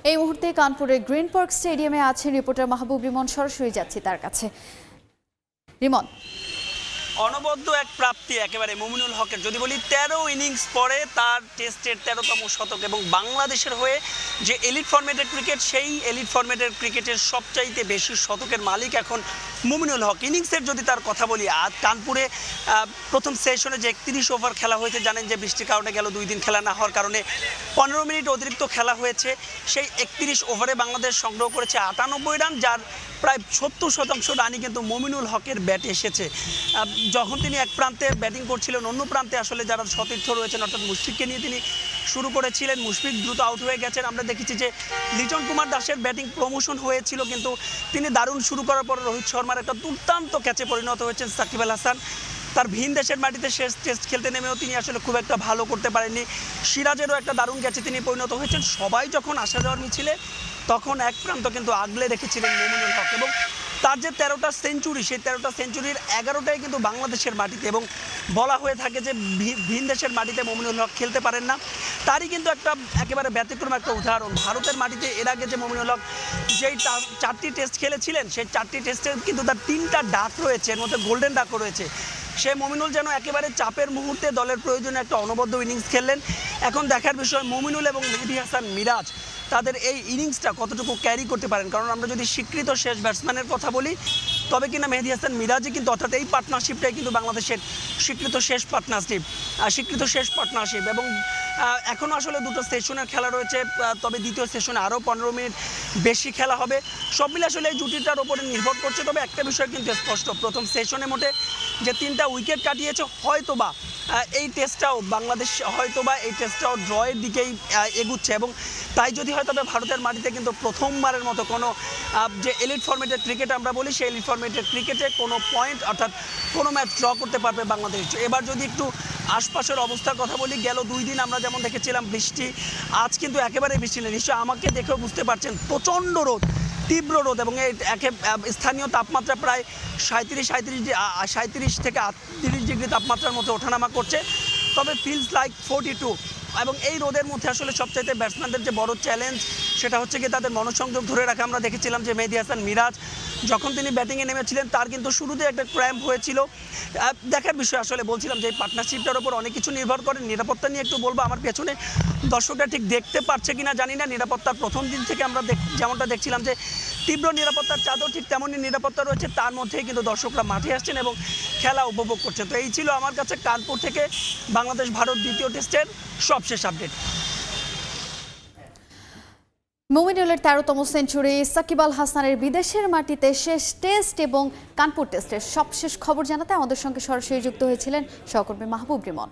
এই মুহূর্তে কানপুরের গ্রিন পার্ক স্টেডিয়ামে আছেন রিপোর্টার মাহবুব রিমন। সরাসরি যাচ্ছি তার কাছে। রিমন, অনবদ্য এক প্রাপ্তি একেবারে মুমিনুল হকের। যদি বলি 13 ইনিংস পরে তার টেস্টের 13তম শতক এবং বাংলাদেশের হয়ে যে এলিট ফরম্যাটের ক্রিকেট, সেই এলিট ফরম্যাটের ক্রিকেটের সবচাইতে বেশি শতকের মালিক এখন মুমিনুল হক। ইনিংসের যদি তার কথা বলি, আজ কানপুরে প্রথম সেশনে যে 31 ওভার খেলা হয়েছে, জানেন যে বৃষ্টির কারণে গেল 2 দিন খেলা না হওয়ার কারণে 15 মিনিট অতিরিক্ত খেলা হয়েছে। সেই 31 ওভারে বাংলাদেশ সংগ্রহ করেছে 98 রান, যার প্রায় 70% রানই কিন্তু মুমিনুল হকের ব্যাটে এসেছে। যখন তিনি এক প্রান্তে ব্যাটিং করছিলেন, অন্য প্রান্তে আসলে যারা সতীর্থ রয়েছেন অর্থাৎ মুশফিককে নিয়ে তিনি শুরু করেছিলেন। মুশফিক দ্রুত আউট হয়ে গেছেন। আমরা দেখেছি যে লিটন কুমার দাসের ব্যাটিং প্রমোশন হয়েছিল, কিন্তু তিনি দারুণ শুরু করার পর রোহিত শর্মার একটা দুর্দান্ত ক্যাচে পরিণত হয়েছেন সাকিব আল হাসান। তার ভিন দেশের মাটিতে শেষ টেস্ট খেলতে নেমেও তিনি আসলে খুব একটা ভালো করতে পারেননি। সিরাজেরও একটা দারুণ ক্যাচে তিনি পরিণত হয়েছেন। সবাই যখন আসা যাওয়ার মিছিলে, তখন এক প্রান্ত কিন্তু আগলে রেখেছিলেন মুমিনুল হক এবং তার যে 13টা সেঞ্চুরি, সেই 13টা সেঞ্চুরির 11টাই কিন্তু বাংলাদেশের মাটিতে। এবং বলা হয়ে থাকে যে ভিন দেশের মাটিতে মুমিনুল হক খেলতে পারেন না, তারই কিন্তু একটা একেবারে ব্যতিক্রম একটা উদাহরণ। ভারতের মাটিতে এর আগে যে মুমিনুল হক যেই 4টি টেস্ট খেলেছিলেন, সেই 4টি টেস্টে কিন্তু তার 3টা ডাক রয়েছে, এর মধ্যে গোল্ডেন ডাকও রয়েছে। সে মুমিনুল যেন একেবারে চাপের মুহূর্তে দলের প্রয়োজনে একটা অনবদ্য ইনিংস খেললেন। এখন দেখার বিষয় মুমিনুল এবং মেহেদী হাসান মিরাজ তাদের এই ইনিংসটা কতটুকু ক্যারি করতে পারেন। কারণ আমরা যদি স্বীকৃত শেষ ব্যাটসম্যানের কথা বলি, তবে কিনা মেহেদী হাসান মিরাজই কিন্তু, অর্থাৎ এই পার্টনারশিপটাই কিন্তু বাংলাদেশের স্বীকৃত শেষ পার্টনারশিপ। এবং এখনও আসলে দুটো সেশনের খেলা রয়েছে, তবে দ্বিতীয় সেশনে আরও 15 মিনিট বেশি খেলা হবে। সব মিলে আসলে এই জুটিটার ওপরে নির্ভর করছে। তবে একটা বিষয় কিন্তু স্পষ্ট, প্রথম সেশনে মোটে যে 3টা উইকেট কাটিয়েছে, হয়তোবা এই টেস্টটাও বাংলাদেশ এই টেস্টটাও ড্রয়ের দিকেই এগুচ্ছে। এবং তাই যদি হয়, তবে ভারতের মাটিতে কিন্তু প্রথমবারের মতো কোনো যে এলিট ফরম্যাটের ক্রিকেট আমরা বলি, সেই এলিট ফরম্যাটের ক্রিকেটে কোনো পয়েন্ট অর্থাৎ কোনো ম্যাচ ড্র করতে পারবে বাংলাদেশ। এবার যদি একটু আশপাশের অবস্থার কথা বলি, গেল 2 দিন আমরা যেমন দেখেছিলাম বৃষ্টি, আজ কিন্তু একেবারে বৃষ্টি নেই। নিশ্চয়ই আমাকে দেখেও বুঝতে পারছেন, প্রচণ্ড রোদ, তীব্র রোদ, এবং এই স্থানীয় তাপমাত্রা প্রায় 37 থেকে 38 ডিগ্রি তাপমাত্রার মধ্যে ওঠানামা করছে। তবে ফিলস লাইক 42। এবং এই রোদের মধ্যে আসলে সবচাইতে ব্যাটসম্যানদের যে বড় চ্যালেঞ্জ, সেটা হচ্ছে কি তাদের মনোসংযোগ ধরে রাখা। আমরা দেখেছিলাম যে মেহেদী হাসান মিরাজ যখন তিনি ব্যাটিংয়ে নেমেছিলেন, তার কিন্তু শুরুতে একটা ক্র্যাম্প হয়েছিল। দেখার বিষয়, আসলে বলছিলাম যে এই পার্টনারশিপটার উপর অনেক কিছু নির্ভর করে। নিরাপত্তা নিয়ে একটু বলবো, আমার পেছনে দর্শকরা ঠিক দেখতে পাচ্ছে কিনা জানি না। নিরাপত্তার প্রথম দিন থেকে আমরা যেমনটা দেখছিলাম যে তীব্র নিরাপত্তার চাদর, ঠিক তেমনই নিরাপত্তা রয়েছে। তার মধ্যেই কিন্তু দর্শকরা মাঠে আসছেন এবং খেলা উপভোগ করছেন। তো এই ছিল আমার কাছে কানপুর থেকে বাংলাদেশ ভারত দ্বিতীয় টেস্টের সবশেষ আপডেট। মুমিনুলের 13তম সেঞ্চুরি, সাকিব আল হাসানের বিদেশের মাটিতে শেষ টেস্ট এবং কানপুর টেস্টের সবশেষ খবর জানাতে আমাদের সঙ্গে সরাসরি যুক্ত হয়েছিলেন সহকর্মী মাহবুব রিমন।